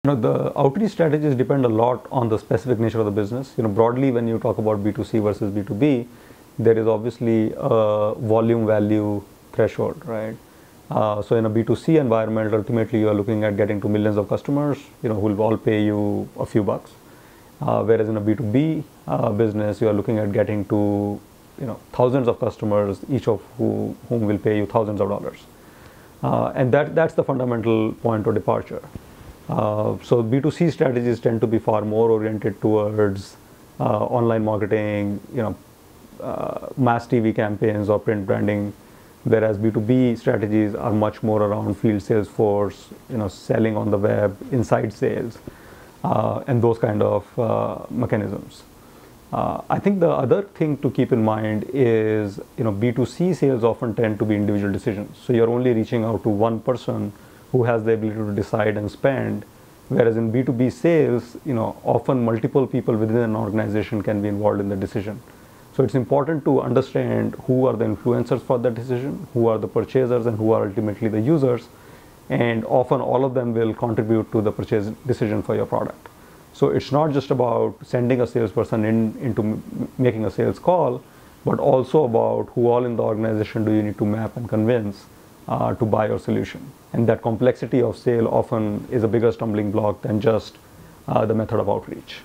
The outreach strategies depend a lot on the specific nature of the business. Broadly, when you talk about B2C versus B2B, there is obviously a volume value threshold, right? So in a B2C environment, ultimately you are looking at getting to millions of customers, who will all pay you a few bucks. Whereas in a B2B business, you are looking at getting to, thousands of customers, each of whom will pay you thousands of dollars. And that's the fundamental point of departure. So B2C strategies tend to be far more oriented towards online marketing, mass TV campaigns or print branding, whereas B2B strategies are much more around field sales force, selling on the web, inside sales, and those kind of mechanisms. I think the other thing to keep in mind is, B2C sales often tend to be individual decisions. So you're only reaching out to one person who has the ability to decide and spend, whereas in B2B sales, often multiple people within an organization can be involved in the decision. So it's important to understand who are the influencers for that decision, who are the purchasers, and who are ultimately the users, and often all of them will contribute to the purchase decision for your product. So it's not just about sending a salesperson into making a sales call, but also about who all in the organization do you need to map and convince to buy your solution. And that complexity of sale often is a bigger stumbling block than just the method of outreach.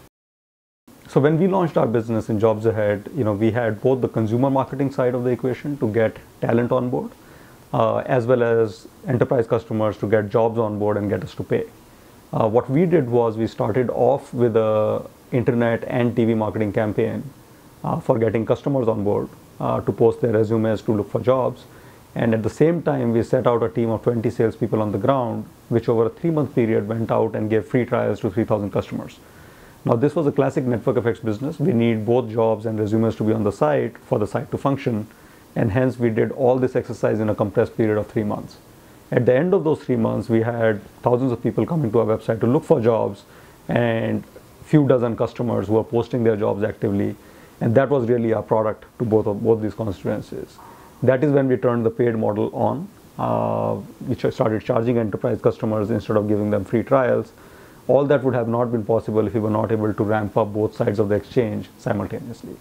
So when we launched our business in Jobs Ahead, we had both the consumer marketing side of the equation to get talent on board, as well as enterprise customers to get jobs on board and get us to pay. What we did was we started off with a internet and TV marketing campaign for getting customers on board to post their resumes to look for jobs. And at the same time, we set out a team of 20 salespeople on the ground, which over a 3-month period went out and gave free trials to 3,000 customers. Now, this was a classic network effects business. We need both jobs and resumes to be on the site for the site to function. And hence, we did all this exercise in a compressed period of 3 months. At the end of those 3 months, we had thousands of people coming to our website to look for jobs and few dozen customers who were posting their jobs actively. And that was really our product to both these constituencies. That is when we turned the paid model on, which started charging enterprise customers instead of giving them free trials. All that would have not been possible if we were not able to ramp up both sides of the exchange simultaneously.